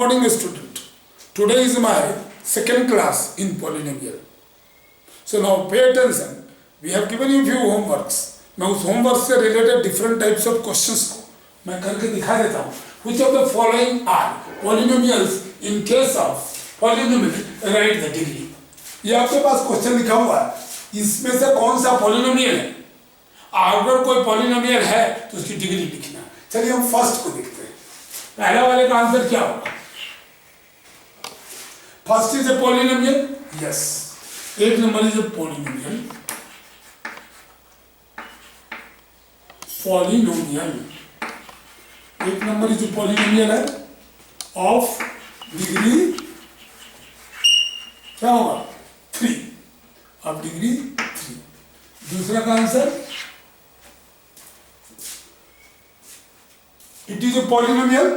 Morning student. Today is my second class in polynomial. So now pay attention. We have given you few homeworks. मैं उस homework से related different types of questions को मैं करके दिखा देता हूँ. Which of the following are polynomials in case of polynomial? Write the degree. ये आपके पास क्वेश्चन लिखा हुआ है. इसमें से कौन सा polynomial है? अगर कोई polynomial है तो उसकी डिग्री लिखना. चलिए हम फर्स्ट को देखते हैं. पहला वाले का आंसर क्या होगा? First is a polynomial. Yes. एक number is a polynomial. Polynomial. एक नंबर is a polynomial है of degree क्या होगा? 3. of degree 3. दूसरा का answer it is a polynomial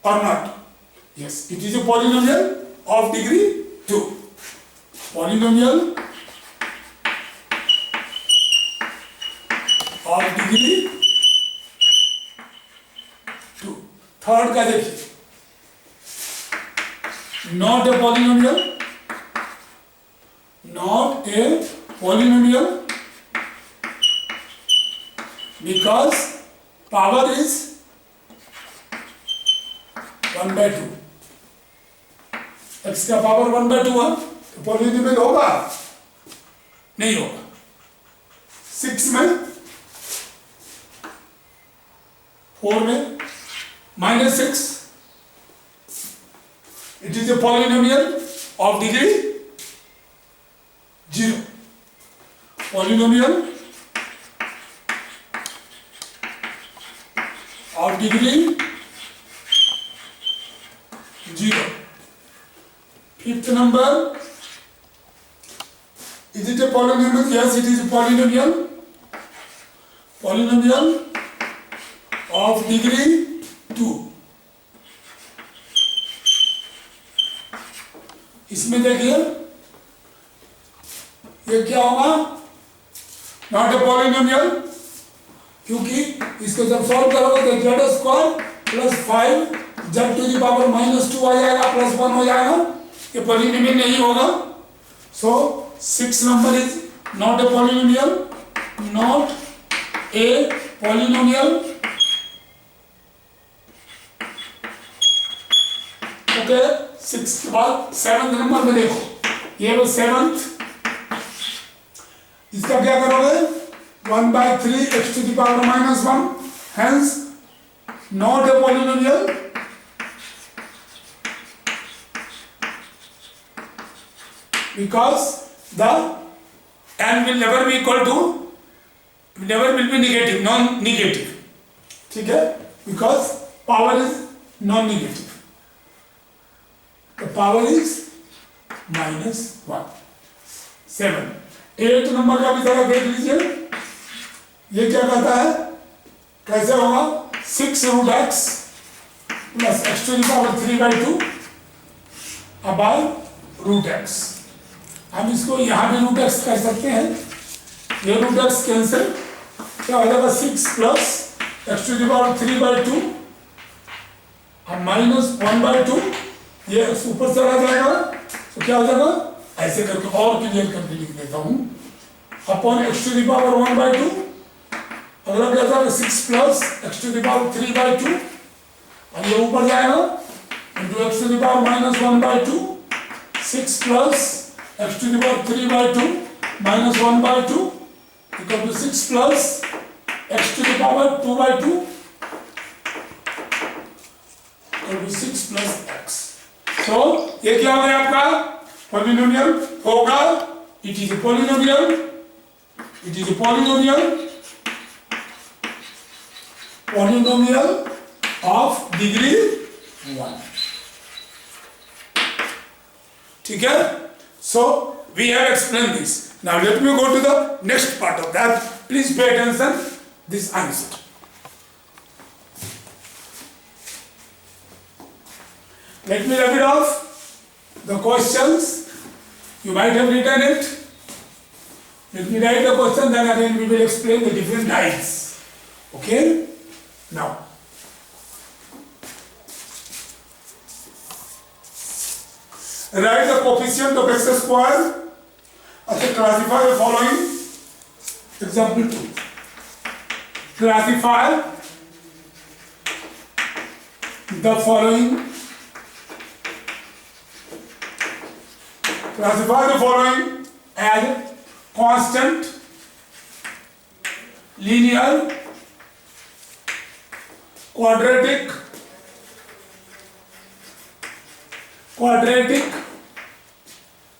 or not? Yes, it is a polynomial of degree 2. Polynomial of degree 2. Third का देखिए, not a polynomial, not a polynomial because power is 1/2. x का power 1/2 है तो polynomial होगा? नहीं होगा. 6 में 4 में -6 it is a polynomial of degree 0. polynomial of degree 0. Fifth number, is it a polynomial? Yes, it is a polynomial. Polynomial of degree 2. इसमें देखिए ये क्या होगा? नॉट ए polynomial, क्योंकि इसको जब सॉल्व करोगे तो z² + 5 जब टू दी पावर -2 आ जाएगा +1 हो जाएगा. ये polynomial नहीं होगा. So 6 number is not a polynomial, not a polynomial. Okay, 6 के बाद 7th नंबर में देखो, ये वो 7th. इसका क्या करोगे? 1/3 x to the power -1. Hence not a polynomial. Because the n will never be equal to, never will be negative, non-negative. ठीक है? Because power is non-negative. The power is -1. 7. 8 number का भी जरा देख लीजिए. ये क्या कहता है? कैसे होगा? 6√x plus x to the power 3/2 √x. हम इसको यहाँ भी √x कर सकते हैं. ये √x कैंसिल, क्या हो जाएगा? 6 plus x to the power 3/2 अब -1/2. ये ऊपर चला जाएगा तो क्या हो जाएगा? ऐसे करके और क्लियर करके लिख देता हूँ. Upon x to the power 1/2. अगला क्या जाएगा? 6 plus x to the power 3/2 और ये ऊपर जाएगा into x to the power -1/2. 6 plus x to the power 3/2 -1/2 equal to 6 plus x to the power 2/2 equal to 6 plus x. So ये क्या हो गया आपका? polynomial होगा. It is a polynomial. It is a polynomial. Polynomial of degree 1. ठीक है? So we have explained this. Now let me go to the next part of that. Please pay attention this answer. Let me rub it off the questions. You might have written it. Let me write the question, then again we will explain the different types. Okay? Now Write the coefficient of x square. Okay, classify the following. Example 2. Classify the following. Classify the following as constant, linear, quadratic,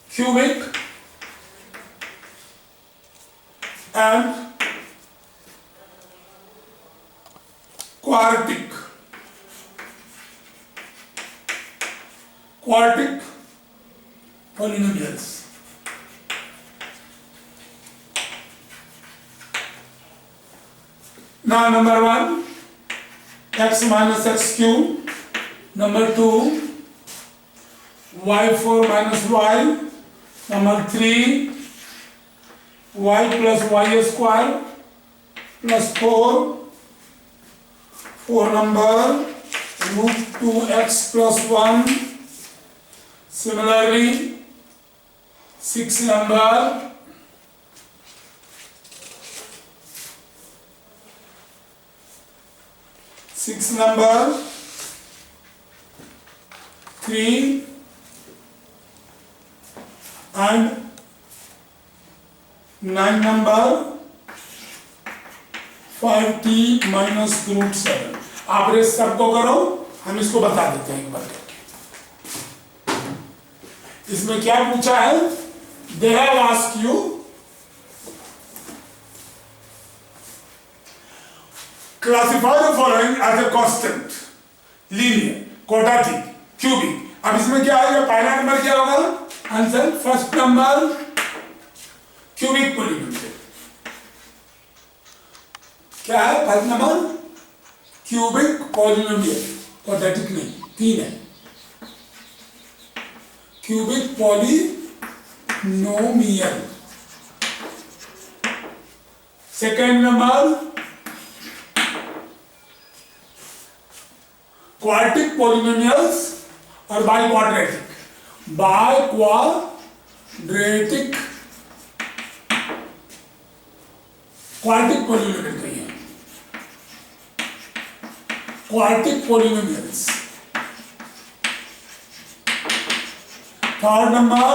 cubic, and quartic polynomials. Now number 1, x minus x cube. Number 2, y4 minus y. Number 3, y plus y square plus 4. 4 number, root 2x plus 1. Similarly, 6 number, six number, 3 and 9 number, 5t minus root 7. आप race सबको करो, हम इसको बता देते हैं एक बार करके। इसमें क्या पूछा है? They have asked you classify the following as a constant, linear, quadratic, cubic. अब इसमें क्या आएगा? पहला नंबर क्या होगा? Answer first number cubic polynomial. क्या है first number? Cubic polynomial, quadratic नहीं, 3 है। Cubic polynomial. Second number quadratic polynomials और बाय क्वाड्रेटिक क्वाड्रेटिक पॉलिनोमियल कही है, quadratic polynomials. Third number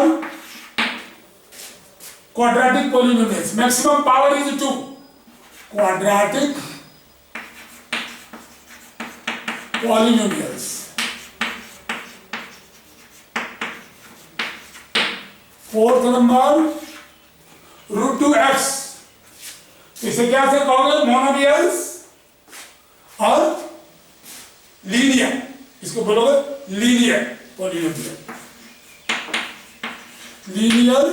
quadratic polynomials, maximum power is 2, quadratic polynomials. Fourth number root 2x, इसे क्या से कहोगे? मोनोमियल्स और लीनियर, इसको बोलोगे लीनियर पॉलिनोमियल, लीनियर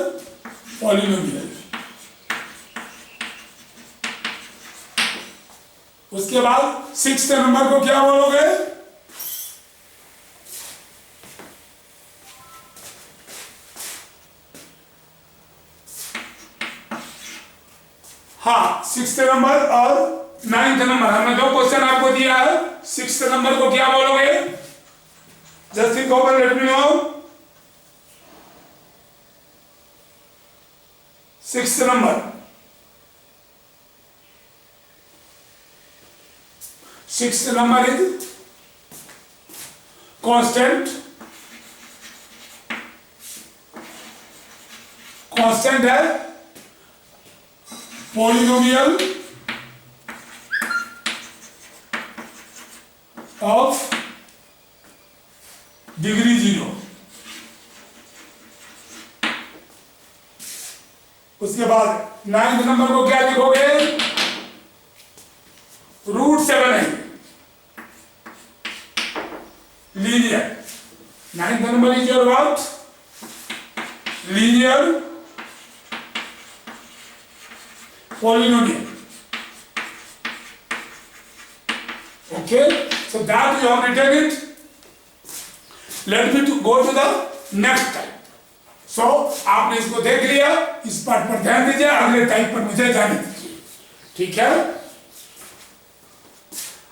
पॉलिनोमियल। उसके बाद 6th नंबर को क्या बोलोगे? हाँ, 6th नंबर और 9th नंबर, हमने 2 क्वेश्चन आपको दिया है। 6th नंबर को क्या बोलोगे? Just think over, let me know. 6th number, 6th number is constant है polynomial of degree 0। उसके बाद 9th नंबर को क्या लिखोगे? रूट 7 है, linear। 9th number is your what? Linear polynomial। Okay, so that you have written it. Let me go to the next type। So आपने इसको देख लिया, इस पार्ट पर ध्यान दीजिए, अगले टाइप पर मुझे जाने दीजिए, ठीक है?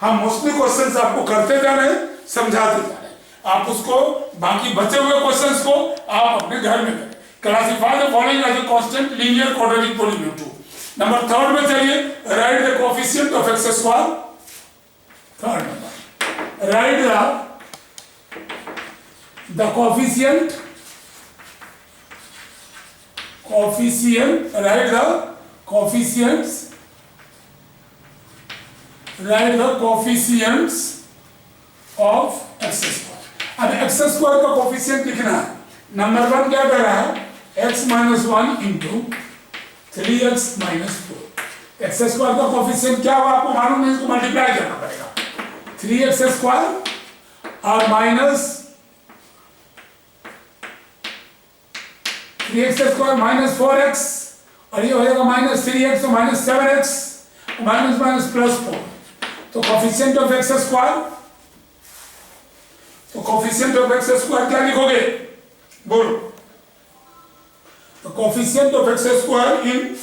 हम मोस्टली क्वेश्चंस आपको करते जा रहे हैं, समझाते जा रहे हैं। आप उसको बाकी बचे हुए क्वेश्चंस को आप अपने घर में करें। Classify the following as a constant linear quadratic polynomial two. Number third में चलिए, write the coefficient of x square. Third number, write the coefficient write the coefficients of x square। अब x स्क्वायर का coefficient लिखना है। Number one क्या कह रहा है, x माइनस 1 इंटू 3x माइनस 4। एक्स स्क्वायर का कोफिशिएंट क्या हुआ आपको मालूम है, इसको मल्टीप्लाई करना पड़ेगा। 3x स्क्वायर और minus 3x square minus 4x और ये हो जाएगा माइनस 3x तो minus 7x minus minus plus 4। तो कोफिशिएंट ऑफ एक्स स्क्वायर, तो कोफिशिएंट ऑफ एक्स स्क्वायर क्या लिखोगे, बोलो। तो कोफिशिएंट ऑफ एक्स स्क्वायर इन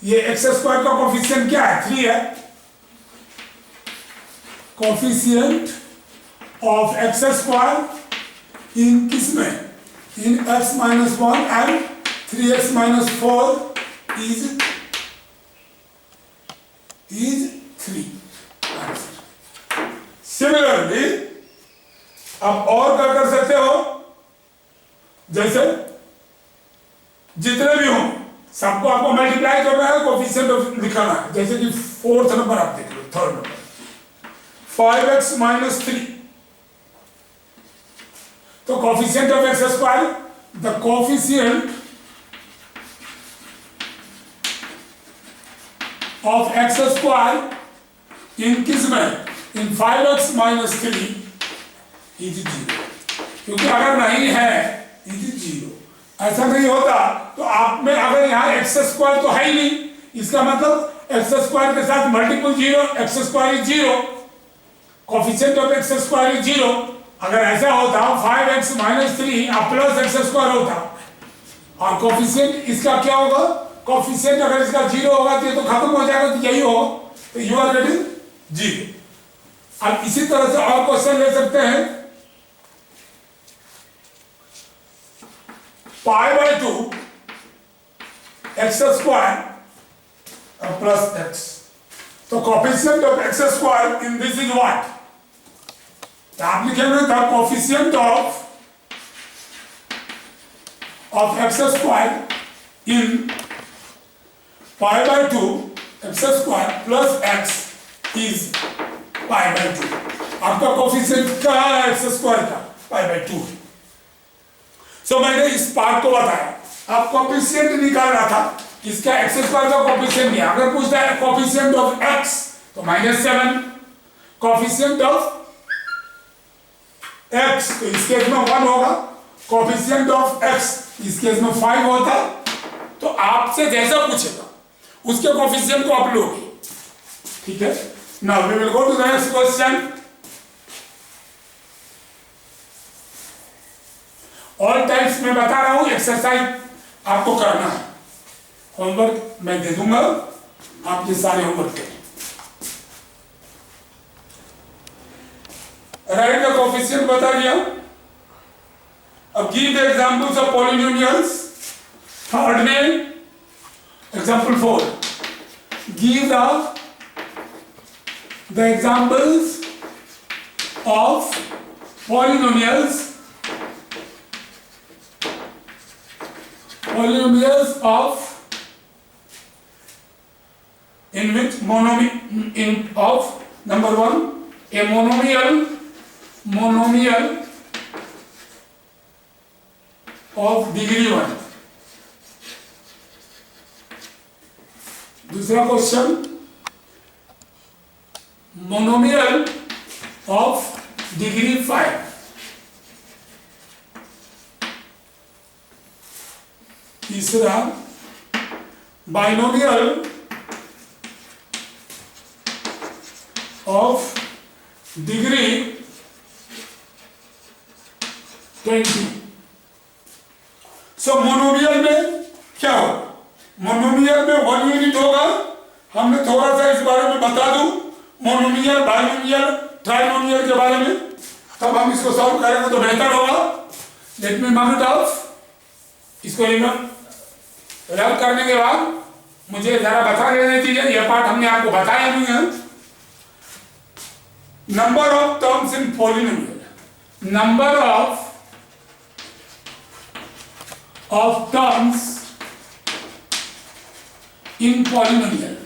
ये एक्स स्क्वायर का कोफिशिएंट क्या है, 3 है। Coefficient of x square in किसमें, in x minus 1 and 3x minus 4 is 3। Similarly, अब और क्या कर सकते हो, जैसे जितने भी हो सबको आपको मल्टीप्लाई करना है, कोफिशिएंट ऑफ लिखना है। जैसे कि फोर्थ नंबर आप देख लो, थर्ड नंबर 5x minus 3। तो coefficient of x square, the coefficient of x square in किसमें, इन 5x माइनस 3 इज 0। क्योंकि अगर नहीं है इज 0, ऐसा नहीं होता तो आप में अगर यहां एक्स स्क्वायर तो है ही नहीं, इसका मतलब एक्स स्क्वायर के साथ multiple 0, x square is 0, coefficient of x square is 0। अगर ऐसा होता 5x माइनस 3 और प्लस एक्स स्क्वायर होता, और कोफिशिएंट इसका क्या होगा, कोफिशिएंट अगर इसका 0 होगा तो ये तो खत्म हो जाएगा, तो यही हो, तो यू आर गेटिंग 0। अब इसी तरह से और क्वेश्चन ले सकते हैं, π/2 एक्स स्क्वायर प्लस एक्स। तो coefficient of x square in this is what, आप लिखेंगे the coefficient of x square in π/2 x square plus x is π/2। आपका कोफिशिएंट क्या है एक्स स्क्वायर का, π/2। सो मैंने इस पार्ट को बताया, आप कोफिशिएंट निकाल रहा था, इसका एक्स स्क्वायर का कोफिशिएंट नहीं। अगर पूछता है कोफिशिएंट ऑफ एक्स तो -7, कोफिशिएंट ऑफ x तो इस केस में 1 होगा, कोफिशिएंट ऑफ x इस केस में 5 होता। तो आपसे जैसा पूछेगा उसके कोफिशिएंट को आप लोगे, ठीक है। Now we will go to the next question. All types में बता रहा हूं, एक्सरसाइज आपको करना है, होमवर्क मैं दे दूंगा, आप ये सारे होमवर्क करें। राइट द कोफिशिएंट बता दिया। अब give the examples of polynomials. Third में example 4, give the examples of polynomials of in which of number 1 a monomial of degree 1। दूसरा क्वेश्चन, मोनोमियल ऑफ डिग्री 5। तीसरा, binomial of degree 20। So monomial में क्या होगा, monomial में 1 unit होगा। हमने थोड़ा सा इस बारे में बता दूं, मोनोमियल, बाइनोमियल, ट्राइनोमियल के बारे में। तब हम इसको सॉल्व करेंगे तो बेहतर होगा। Let me mark it of. इसको रब करने के बाद मुझे जरा बता देने दीजिए, यह पार्ट हमने आपको बताया नहीं है। Number of terms in polynomial, number of terms in polynomial,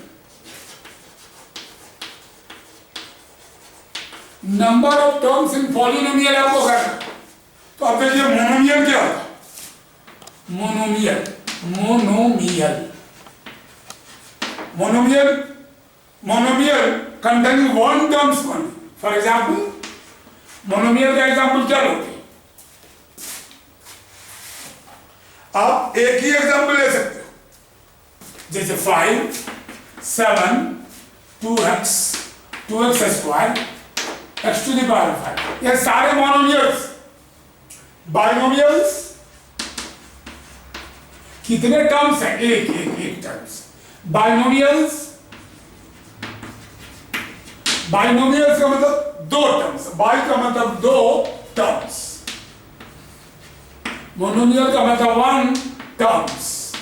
number of terms in polynomial आपको करना। तो अब देखिए मोनोमियल क्या होता है? Monomial containing one terms only. For example, monomial का एग्जाम्पल क्या लोगे? आप एक ही एग्जाम्पल ले सकते हो, जैसे 5, 7, 2x square x to the power 5। ये सारे मोनोमियल्स। बाइनोमियल्स कितने टर्म्स हैं? एक टर्म्स। बाइनोमियल्स का मतलब दो टर्म्स, बाई का मतलब दो टर्म्स, मोनोमियल का मतलब वन टर्म्स,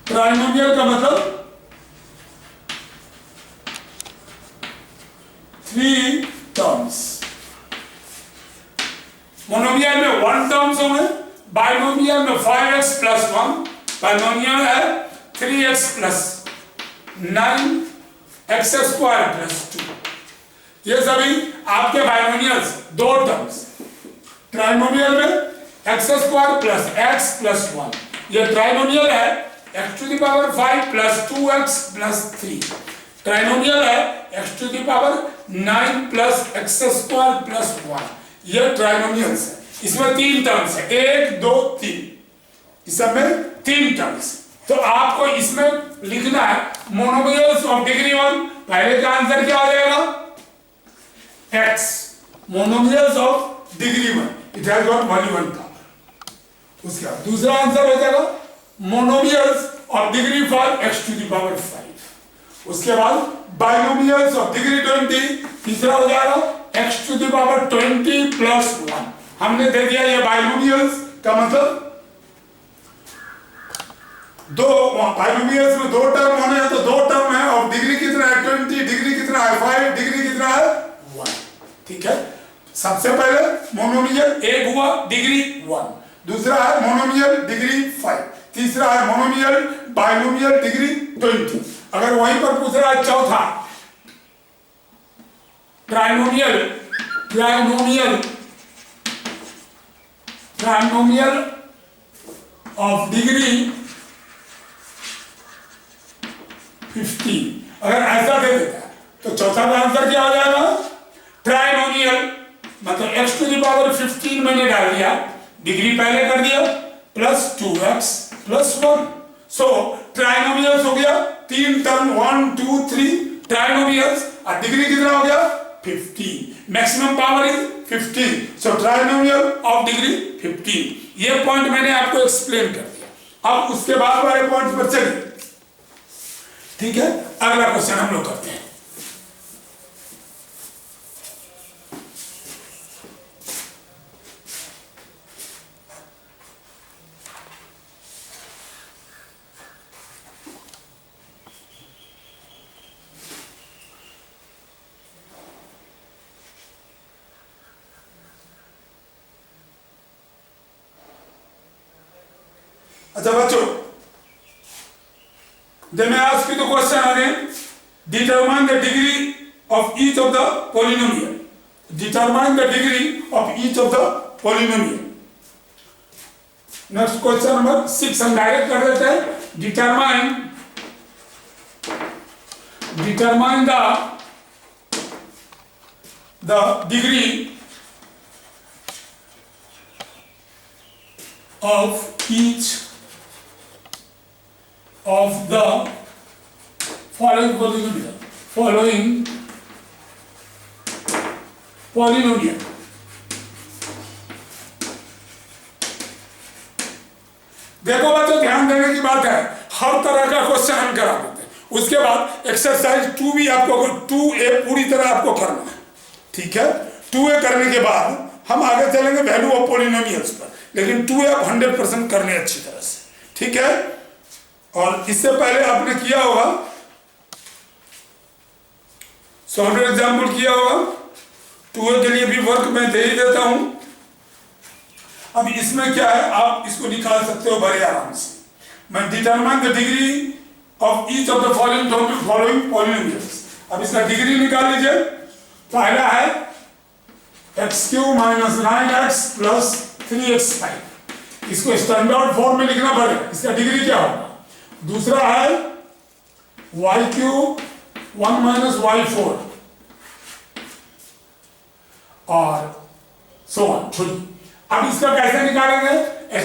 ट्राइनोमियल का मतलब थ्री टर्म्स। मोनोमियल में वन टर्म्स होंगे, बाइनोमियल में 5x प्लस 1, बाइनोमियल है 3x plus 9x square plus 2। ये सभी आपके बाइनोमियल्स, दो टर्म्स। ट्राइनोमियल में x square plus x plus 1, ये ट्राइनोमियल है x to the power 5 plus 2x plus 3। Trinomial है x to the power 9 plus x square plus 1। ये ट्राइनोमियल्स है। इसमें तीन टर्म्स है, 1 2 3, इस सब में तीन टर्म्स। तो आपको इसमें लिखना है मोनोमियल्स ऑफ डिग्री 1। पहले का आंसर क्या हो जाएगा? x, monomials of degree 1, it has got only one term. उसके बाद दूसरा आंसर हो जाएगा monomials of degree 5 x to the power 5। उसके बाद बाइनोमियल्स ऑफ डिग्री 20, तीसरा हो जाएगा x to the power 20 plus 1। हमने दे दिया ये बाइनोमियल्स का मतलब दो, बाइनोमियल्स में दो टर्म होने हैं, तो दो टर्म है और डिग्री कितना है 20, डिग्री कितना है 5, डिग्री कितना है 1। ठीक है, सबसे पहले मोनोमियल एक हुआ डिग्री 1, दूसरा है मोनोमियल डिग्री 5, तीसरा है मोनोमियल बाइनोमियल डिग्री 20। अगर वहीं पर पूछ रहा है चौथा ट्राइनोमियल ऑफ डिग्री 15, अगर ऐसा दे देता है तो चौथा का आंसर क्या हो जाएगा? ट्राइनोमियल, मतलब x टू द पावर 15 मैंने डाल दिया, डिग्री पहले कर दिया, प्लस 2x प्लस 1। सो ट्राइनोमियल्स हो गया तीन टर्म, 1 2 3 ट्राइनोमियल्स, और डिग्री कितना हो गया 15, maximum power is 15। So trinomial of degree 15। ये पॉइंट मैंने आपको एक्सप्लेन कर दिया। अब उसके बाद वाले पॉइंट पर चलिए। ठीक है, अगला क्वेश्चन हम लोग करते हैं। अच्छा बच्चों, then I ask you the question again. Determine the degree of each of the polynomial. Determine the degree of each of the polynomial. Next question number 6 हम डायरेक्ट कर देते हैं। Determine the degree of each of the following polynomial. देखो बच्चों, ध्यान देने की बात है, हर तरह का क्वेश्चन हम करा देते हैं। उसके बाद एक्सरसाइज 2 भी आपको 2A पूरी तरह आपको करना है। ठीक है, 2a करने के बाद हम आगे चलेंगे वैल्यू ऑफ पॉलिनोमियल्स पर, लेकिन 2a आप 100% करने अच्छी तरह से, ठीक है। और इससे पहले आपने किया होगा, सॉल्व एग्जाम्पल किया होगा, 2a के लिए भी वर्क मैं दे ही देता हूं। अब इसमें क्या है, आप इसको निकाल सकते हो बड़े आराम से। मैं determine the degree of each of the following polynomials. अब इसका डिग्री निकाल लीजिए। पहला है x³ minus 9x plus 3x5, इसको स्टैंडर्ड फॉर्म में लिखना पड़ेगा, इसका डिग्री क्या होगा। दूसरा है y³ 1 माइनस y4 और सो ऑन। अब इसका कैसे निकालेंगे,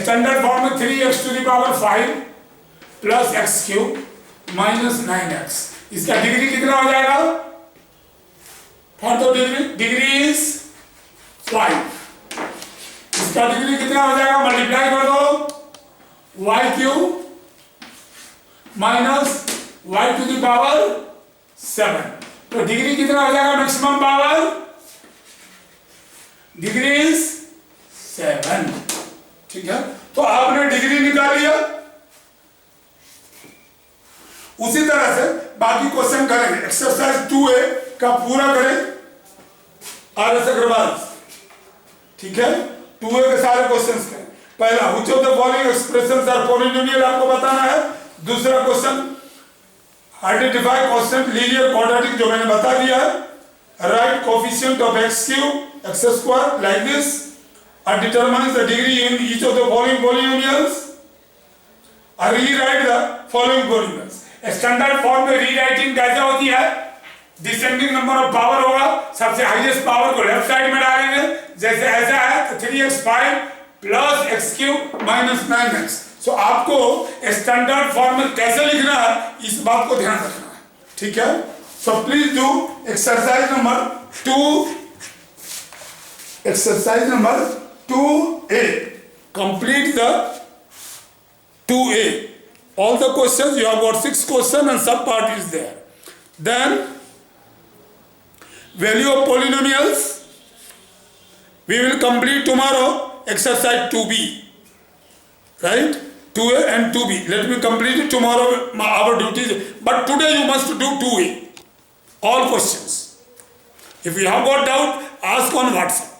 स्टैंडर्ड फॉर्म में 3x⁵ plus x³ minus 9x, इसका डिग्री कितना हो जाएगा, तो डिग्री इज 5, इसका डिग्री कितना हो जाएगा, मल्टीप्लाई कर दो, y³ माइनस y⁷, तो डिग्री कितना हो जाएगा, मैक्सिमम पावर, डिग्री इज 7, ठीक है। तो आपने डिग्री निकाल लिया। उसी तरह से बाकी क्वेश्चन करेंगे। एक्सरसाइज 2a का पूरा करें RS अग्रवाल, ठीक है। 2a के सारे क्वेश्चंस करें। पहला which of the following expressions are polynomial, आपको बताना है। दूसरा question identify constant linear quadratic, जो मैंने बता दिया है। Write coefficient of x³ x² like this, and determines the degree in each of the following polynomials, or rewrite the following polynomials। Standard form में रीराइटिंग कैसे होती है, डिसेंडिंग नंबर ऑफ पावर होगा, सबसे हाईएस्ट पावर को left side में डालेंगे, जैसे ऐसा है तो 3x5 plus x³ minus 9x। सो आपको स्टैंडर्ड फॉर्म में कैसे लिखना है, इस बात को ध्यान रखना है, ठीक है। So please do exercise number 2, exercise number 2a, complete the 2a, all the questions you have got 6 questions and sub part is there. Then value of polynomials we will complete tomorrow, exercise 2b, right, 2a and 2b, let me complete it tomorrow, our duties, but today you must do 2a all questions. If you have got doubt, ask on WhatsApp.